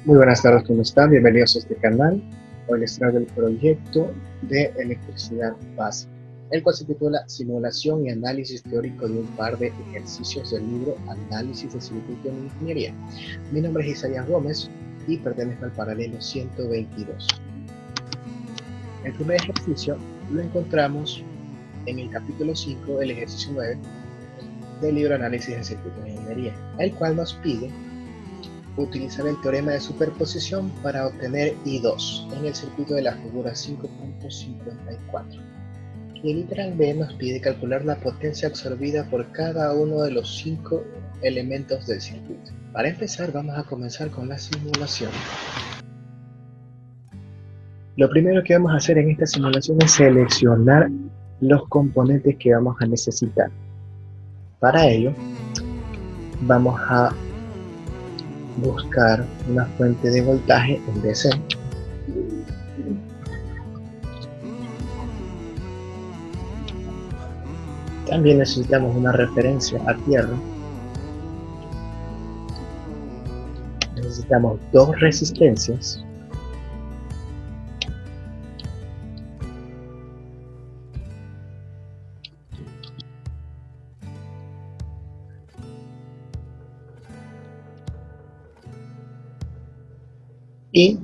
Muy buenas tardes, ¿cómo están? Bienvenidos a este canal. Hoy les traigo el proyecto de electricidad básica, el cual se titula Simulación y análisis teórico de un par de ejercicios del libro Análisis de circuito en ingeniería. Mi nombre es Isaías Gómez y pertenezco al paralelo 122. El primer ejercicio lo encontramos en el capítulo 5, el ejercicio 9 del libro Análisis de circuito en ingeniería, el cual nos pide utilizar el teorema de superposición para obtener I2 en el circuito de la figura 5.54. Y el literal B nos pide calcular la potencia absorbida por cada uno de los 5 elementos del circuito. Para empezar, vamos a comenzar con la simulación. Lo primero que vamos a hacer en esta simulación es seleccionar los componentes que vamos a necesitar. Para ello, vamos a buscar una fuente de voltaje en DC. También necesitamos una referencia a tierra. Necesitamos dos resistencias. Y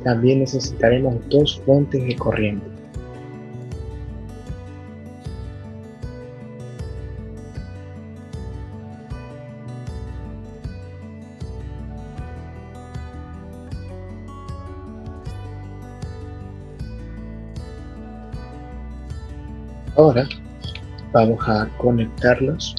también necesitaremos dos fuentes de corriente. Ahora vamos a conectarlos .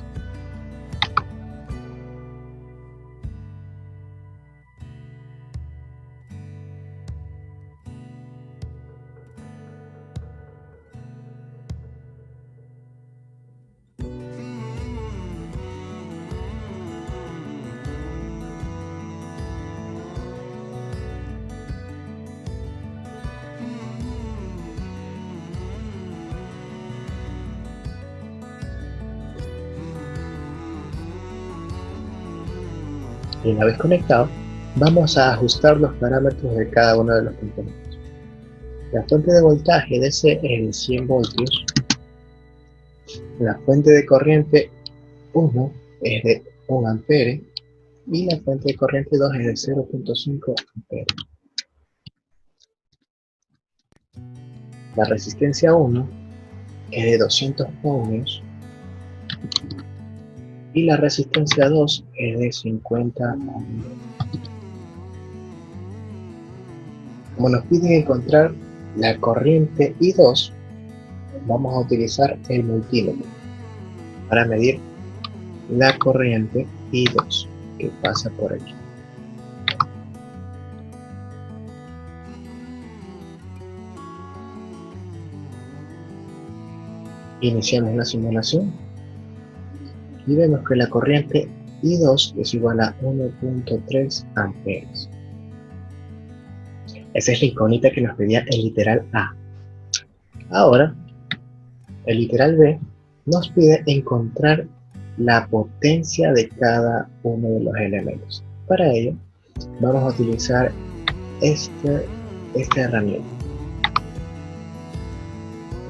Y una vez conectado, vamos a ajustar los parámetros de cada uno de los componentes. La fuente de voltaje DC es de 100 voltios. La fuente de corriente 1 es de 1 ampere y la fuente de corriente 2 es de 0.5 ampere. La resistencia 1 es de 200 ohmios y la resistencia 2 es de 50 ohmios. Como nos piden encontrar la corriente I2, vamos a utilizar el multímetro para medir la corriente I2 que pasa por aquí. Iniciamos la simulación y vemos que la corriente I2 es igual a 1.3 amperes. Esa es la incógnita que nos pedía el literal A. Ahora, el literal B nos pide encontrar la potencia de cada uno de los elementos. Para ello, vamos a utilizar esta herramienta.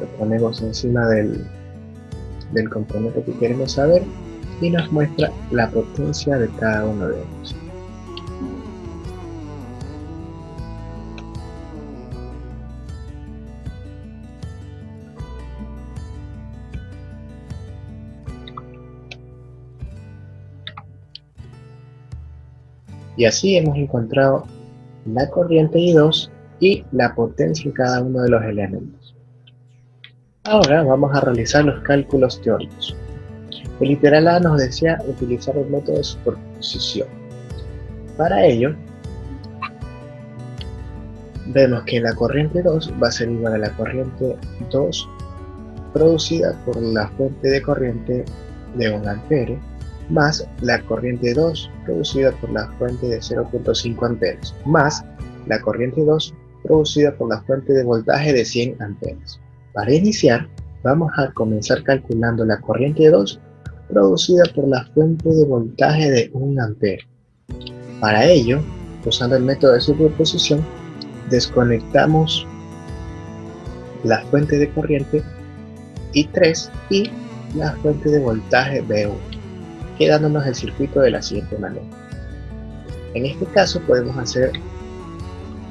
Lo ponemos encima del componente que queremos saber y nos muestra la potencia de cada uno de ellos. Y así hemos encontrado la corriente I2 y la potencia en cada uno de los elementos. Ahora vamos a realizar los cálculos teóricos. El literal A nos decía utilizar el método de superposición. Para ello, vemos que la corriente 2 va a ser igual a la corriente 2 producida por la fuente de corriente de 1 ampere más la corriente 2 producida por la fuente de 0.5 amperes más la corriente 2 producida por la fuente de voltaje de 100 amperes. Para iniciar, vamos a comenzar calculando la corriente 2 producida por la fuente de voltaje de 1 ampere. Para ello, Usando el método de superposición, desconectamos la fuente de corriente I3 y la fuente de voltaje V1, quedándonos el circuito de la siguiente manera. En este caso podemos hacer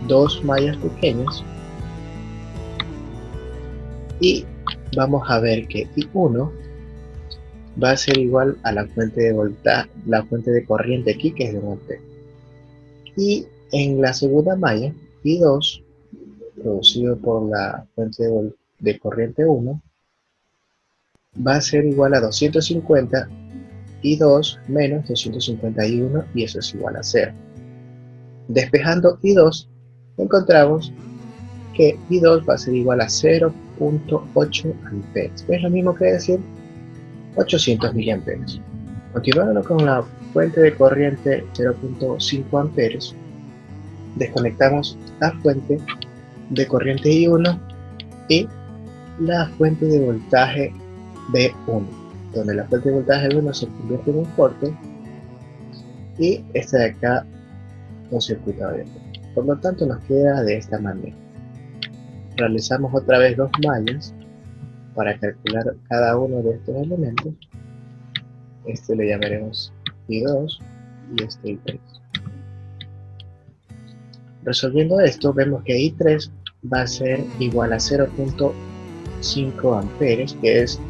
dos mallas pequeñas y vamos a ver que I1 va a ser igual a la fuente de voltaje, la fuente de corriente aquí, que es de 1 ampere. Y en la segunda malla, I2, producido por la fuente de corriente 1, va a ser igual a 250 I2 menos 251, y eso es igual a 0. Despejando I2, encontramos que I2 va a ser igual a 0.8 amperes, que es lo mismo que decir 800 miliamperes. Continuando con la fuente de corriente 0.5 amperes, desconectamos la fuente de corriente I1 y la fuente de voltaje V1, donde la fuente de voltaje V1 se convierte en un corte y esta de acá un circuito abierto. Por lo tanto nos queda de esta manera. Realizamos otra vez dos mallas para calcular cada uno de estos elementos. Este le llamaremos I2 y este I3. Resolviendo esto, vemos que I3 va a ser igual a 0.5 amperes, que es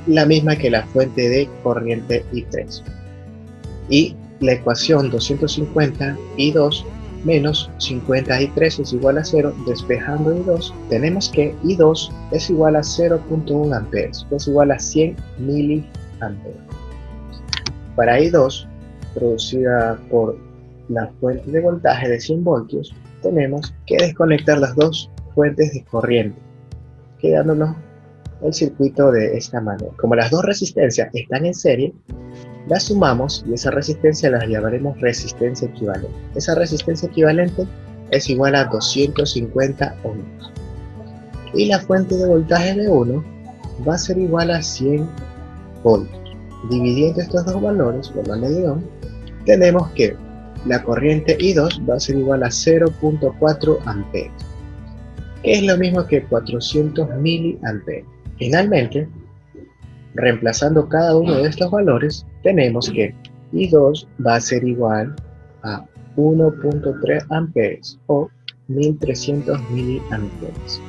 la misma que la fuente de corriente I3. Y la ecuación 250 I2 menos 50 I3 es igual a 0. Despejando I2, tenemos que I2 es igual a 0.1 amperes, que es igual a 100 miliamperes. Para I2, producida por la fuente de voltaje de 100 voltios, tenemos que desconectar las dos fuentes de corriente, quedándonos el circuito de esta manera. Como las dos resistencias están en serie, las sumamos y esa resistencia la llamaremos resistencia equivalente. Esa resistencia equivalente es igual a 250 ohms. Y la fuente de voltaje V1 va a ser igual a 100 voltios. Dividiendo estos dos valores por la medición, tenemos que la corriente I2 va a ser igual a 0.4 amperes, que es lo mismo que 400 miliamperes. Finalmente, reemplazando cada uno de estos valores, tenemos que I2 va a ser igual a 1.3 amperes o 1300 miliamperes.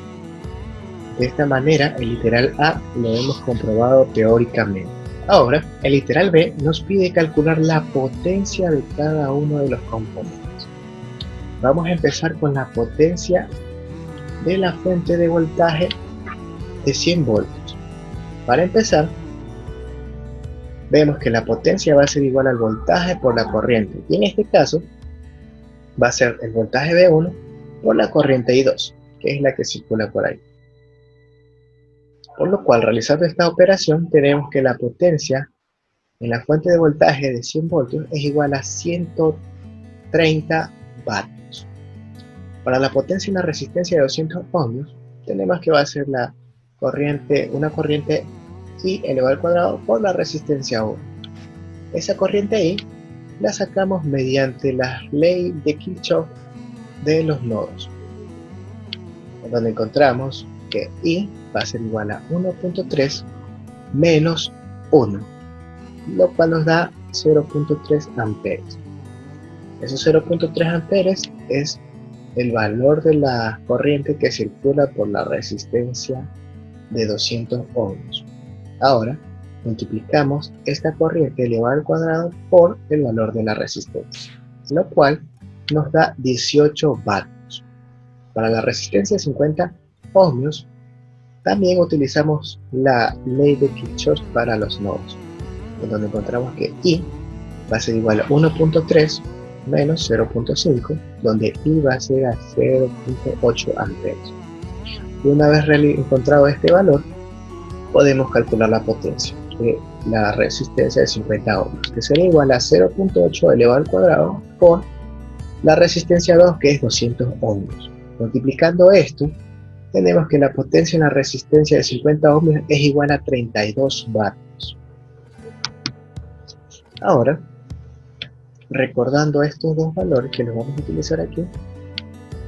De esta manera, el literal A lo hemos comprobado teóricamente. Ahora, el literal B nos pide calcular la potencia de cada uno de los componentes. Vamos a empezar con la potencia de la fuente de voltaje de 100 voltios. Para empezar, vemos que la potencia va a ser igual al voltaje por la corriente, y en este caso va a ser el voltaje V1 por la corriente I2, que es la que circula por ahí. Por lo cual, realizando esta operación, tenemos que la potencia en la fuente de voltaje de 100 voltios es igual a 130 vatios. Para la potencia en la resistencia de 200 ohmios, tenemos que va a ser una corriente I elevado al cuadrado por la resistencia 1. Esa corriente I la sacamos mediante la ley de Kirchhoff de los nodos, donde encontramos que I va a ser igual a 1.3 menos 1, lo cual nos da 0.3 amperes. Esos 0.3 amperes es el valor de la corriente que circula por la resistencia de 200 ohms. Ahora, multiplicamos esta corriente elevada al cuadrado por el valor de la resistencia, lo cual nos da 18 vatios. Para la resistencia de 50 ohmios, también utilizamos la ley de Kirchhoff para los nodos, en donde encontramos que I va a ser igual a 1.3 menos 0.5, donde I va a ser a 0.8 amperes. Y una vez encontrado este valor, podemos calcular la potencia de la resistencia de 50 ohmios, que será igual a 0.8 elevado al cuadrado por la resistencia 2, que es 200 ohmios. Multiplicando esto, tenemos que la potencia en la resistencia de 50 ohmios es igual a 32 vatios. Ahora, recordando estos dos valores que los vamos a utilizar aquí,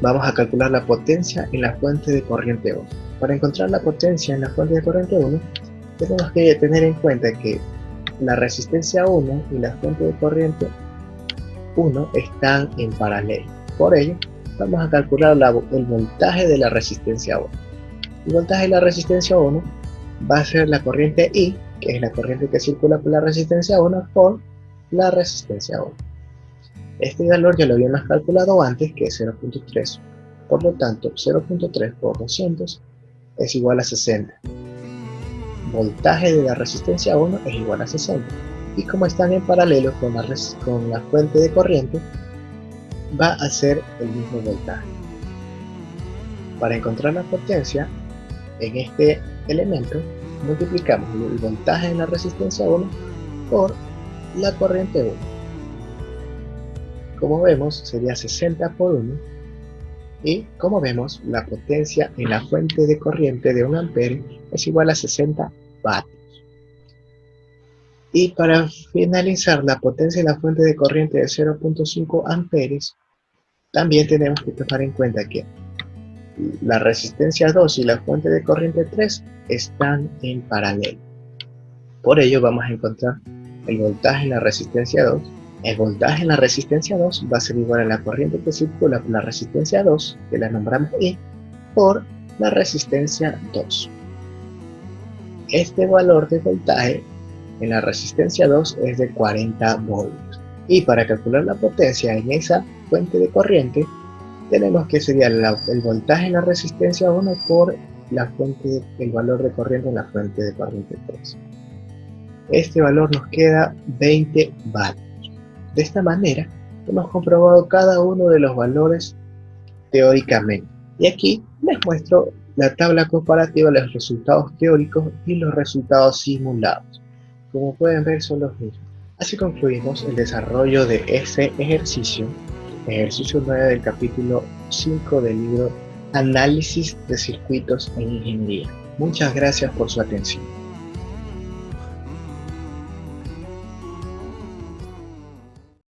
vamos a calcular la potencia en la fuente de corriente 1. Para encontrar la potencia en la fuente de corriente 1, tenemos que tener en cuenta que la resistencia 1 y la fuente de corriente 1 están en paralelo. Por ello, vamos a calcular el voltaje de la resistencia 1. El voltaje de la resistencia 1 va a ser la corriente I, que es la corriente que circula por la resistencia 1, por la resistencia 1. Este valor ya lo habíamos calculado antes, que es 0.3. Por lo tanto, 0.3 por 200 es igual a 60. Voltaje de la resistencia 1 es igual a 60. Y como están en paralelo con la fuente de corriente, va a ser el mismo voltaje. Para encontrar la potencia en este elemento, multiplicamos el voltaje en la resistencia 1 por la corriente 1. Como vemos, sería 60 por 1. Y como vemos, la potencia en la fuente de corriente de 1 amperio es igual a 60 vatios. Y para finalizar, la potencia en la fuente de corriente de 0.5 amperios, también tenemos que tomar en cuenta que la resistencia 2 y la fuente de corriente 3 están en paralelo. Por ello vamos a encontrar el voltaje en la resistencia 2. El voltaje en la resistencia 2 va a ser igual a la corriente que circula por la resistencia 2, que la nombramos I, por la resistencia 2. Este valor de voltaje en la resistencia 2 es de 40 voltios. Y para calcular la potencia en esa fuente de corriente, tenemos que sería el voltaje en la resistencia 1 por el valor de corriente en la fuente de corriente 3. Este valor nos queda 20 vatios. De esta manera, hemos comprobado cada uno de los valores teóricamente. Y aquí les muestro la tabla comparativa de los resultados teóricos y los resultados simulados. Como pueden ver, son los mismos. Así concluimos el desarrollo de ese ejercicio 9 del capítulo 5 del libro Análisis de circuitos en ingeniería. Muchas gracias por su atención.